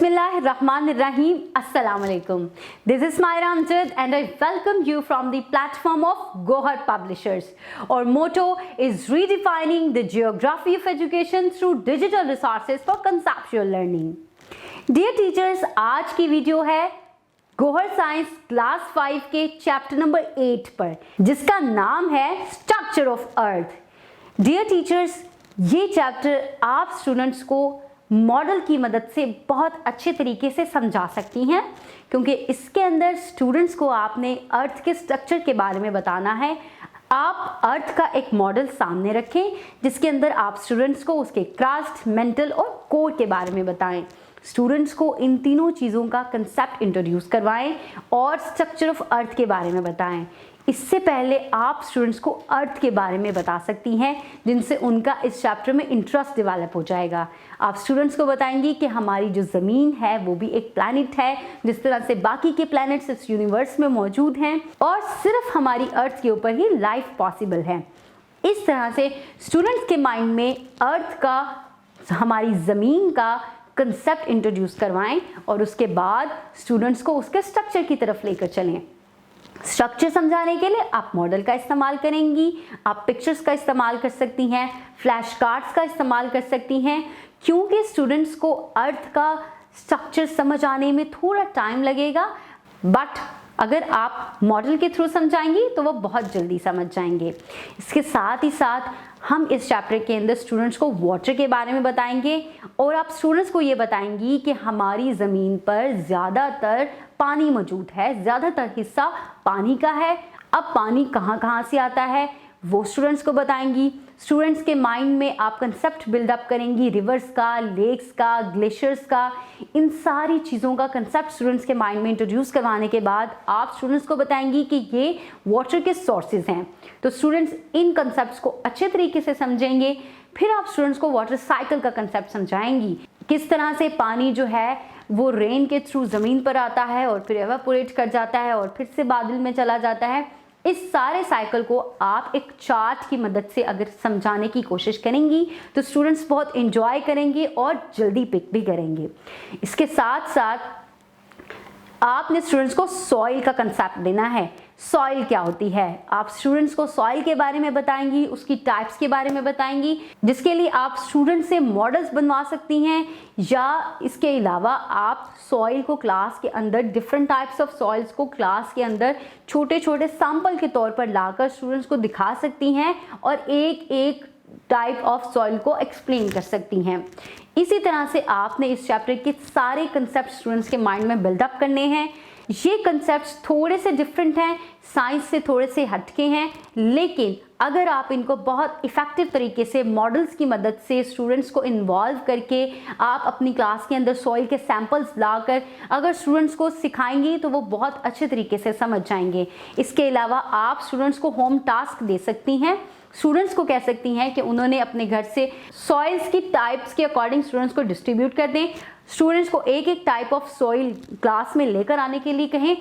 Bismillahirrahmanirrahim. Assalamu alaikum. This is Myra Amjad and I welcome you from the platform of Gohar Publishers. Our motto is redefining the geography of education through digital resources for conceptual learning. Dear teachers, आज की video है Gohar science class 5 के chapter number 8 पर, जिसका नाम है structure of earth. Dear teachers, ये chapter आप स्टूडेंट्स को मॉडल की मदद से बहुत अच्छे तरीके से समझा सकती हैं, क्योंकि इसके अंदर स्टूडेंट्स को आपने अर्थ के स्ट्रक्चर के बारे में बताना है। आप अर्थ का एक मॉडल सामने रखें जिसके अंदर आप स्टूडेंट्स को उसके क्रस्ट, मेंटल और कोर के बारे में बताएं। स्टूडेंट्स को इन तीनों चीज़ों का कंसेप्ट इंट्रोड्यूस करवाएं और स्ट्रक्चर ऑफ अर्थ के बारे में बताएं। इससे पहले आप स्टूडेंट्स को अर्थ के बारे में बता सकती हैं, जिनसे उनका इस चैप्टर में इंटरेस्ट डेवलप हो जाएगा। आप स्टूडेंट्स को बताएंगी कि हमारी जो ज़मीन है वो भी एक प्लैनेट है, जिस तरह से बाकी के प्लैनेट्स इस यूनिवर्स में मौजूद हैं और सिर्फ हमारी अर्थ के ऊपर ही लाइफ पॉसिबल है। इस तरह से स्टूडेंट्स के माइंड में अर्थ का, हमारी ज़मीन का कंसेप्ट इंट्रोड्यूस करवाएं और उसके बाद स्टूडेंट्स को उसके स्ट्रक्चर की तरफ लेकर चलें। स्ट्रक्चर समझाने के लिए आप मॉडल का इस्तेमाल करेंगी, आप पिक्चर्स का इस्तेमाल कर सकती हैं, फ्लैश कार्ड्स का इस्तेमाल कर सकती हैं, क्योंकि स्टूडेंट्स को अर्थ का स्ट्रक्चर समझ आने में थोड़ा टाइम लगेगा, बट अगर आप मॉडल के थ्रू समझाएंगी तो वो बहुत जल्दी समझ जाएंगे। इसके साथ ही साथ हम इस चैप्टर के अंदर स्टूडेंट्स को वाटर के बारे में बताएंगे और आप स्टूडेंट्स को ये बताएंगी कि हमारी ज़मीन पर ज़्यादातर पानी मौजूद है, ज़्यादातर हिस्सा पानी का है। अब पानी कहाँ कहाँ से आता है वो स्टूडेंट्स को बताएंगी। स्टूडेंट्स के माइंड में आप कंसेप्ट बिल्डअप करेंगी रिवर्स का, लेक्स का, ग्लेशियर्स का, इन सारी चीज़ों का कंसेप्ट स्टूडेंट्स के माइंड में इंट्रोड्यूस करवाने के बाद आप स्टूडेंट्स को बताएंगी कि ये वाटर के सोर्सेज हैं। तो स्टूडेंट्स इन कंसेप्ट्स को अच्छे तरीके से समझेंगे। फिर आप स्टूडेंट्स को वाटर साइकिल का कंसेप्ट समझाएंगी, किस तरह से पानी जो है वो रेन के थ्रू ज़मीन पर आता है और फिर एवापोरेट कर जाता है और फिर से बादल में चला जाता है। इस सारे साइकिल को आप एक चार्ट की मदद से अगर समझाने की कोशिश करेंगी तो स्टूडेंट्स बहुत एंजॉय करेंगे और जल्दी पिक भी करेंगे। इसके साथ साथ आपने स्टूडेंट्स को सॉइल का कंसेप्ट देना है। सॉइल क्या होती है, आप स्टूडेंट्स को सॉइल के बारे में बताएंगी, उसकी टाइप्स के बारे में बताएंगी, जिसके लिए आप स्टूडेंट्स से मॉडल्स बनवा सकती हैं, या इसके अलावा आप सॉइल को क्लास के अंदर, डिफरेंट टाइप्स ऑफ सॉइल्स को क्लास के अंदर छोटे छोटे सैंपल के तौर पर लाकर स्टूडेंट्स को दिखा सकती हैं और एक एक टाइप ऑफ सॉइल को एक्सप्लेन कर सकती हैं। इसी तरह से आपने इस चैप्टर के सारे कंसेप्ट स्टूडेंट्स के माइंड में बिल्डअप करने हैं। ये कंसेप्ट्स थोड़े से डिफरेंट हैं, साइंस से थोड़े से हटके हैं, लेकिन अगर आप इनको बहुत इफ़ेक्टिव तरीके से मॉडल्स की मदद से स्टूडेंट्स को इन्वॉल्व करके आप अपनी क्लास के अंदर सॉइल के सैंपल्स लाकर अगर स्टूडेंट्स को सिखाएंगी तो वो बहुत अच्छे तरीके से समझ जाएंगे। इसके अलावा आप स्टूडेंट्स को होम टास्क दे सकती हैं। स्टूडेंट्स को कह सकती हैं कि उन्होंने अपने घर से सॉइल्स की टाइप्स के अकॉर्डिंग स्टूडेंट्स को डिस्ट्रीब्यूट कर दें। स्टूडेंट्स को एक एक टाइप ऑफ सॉइल क्लास में लेकर आने के लिए कहें,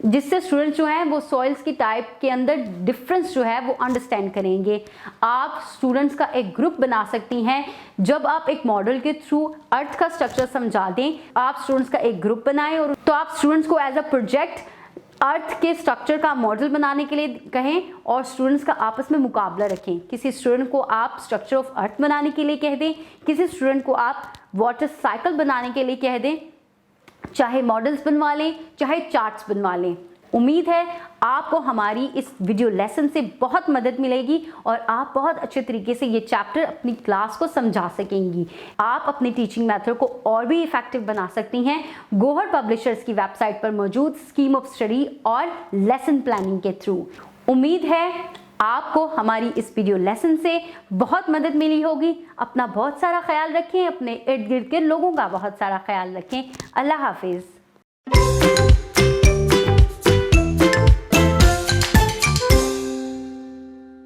जिससे स्टूडेंट्स जो हैं वो सॉइल्स की टाइप के अंदर डिफरेंस जो है वो अंडरस्टैंड करेंगे। आप स्टूडेंट्स का एक ग्रुप बना सकती हैं। जब आप एक मॉडल के थ्रू अर्थ का स्ट्रक्चर समझा दें, आप स्टूडेंट्स का एक ग्रुप बनाएं और तो आप स्टूडेंट्स को एज अ प्रोजेक्ट अर्थ के स्ट्रक्चर का मॉडल बनाने के लिए कहें और स्टूडेंट्स का आपस में मुकाबला रखें। किसी स्टूडेंट को आप स्ट्रक्चर ऑफ अर्थ बनाने के लिए कह दें, किसी स्टूडेंट को आप वाटर साइकिल बनाने के लिए कह दें, चाहे मॉडल्स बनवा लें, चाहे चार्ट्स बनवा लें। उम्मीद है आपको हमारी इस वीडियो लेसन से बहुत मदद मिलेगी और आप बहुत अच्छे तरीके से ये चैप्टर अपनी क्लास को समझा सकेंगी। आप अपनी टीचिंग मेथड को और भी इफेक्टिव बना सकती हैं गोहर पब्लिशर्स की वेबसाइट पर मौजूद स्कीम ऑफ स्टडी और लेसन प्लानिंग के थ्रू। उम्मीद है आपको हमारी इस वीडियो लेसन से बहुत मदद मिली होगी। अपना बहुत सारा ख्याल रखें, अपने इर्द गिर्द के लोगों का बहुत सारा ख्याल रखें। अल्लाह हाफिज़।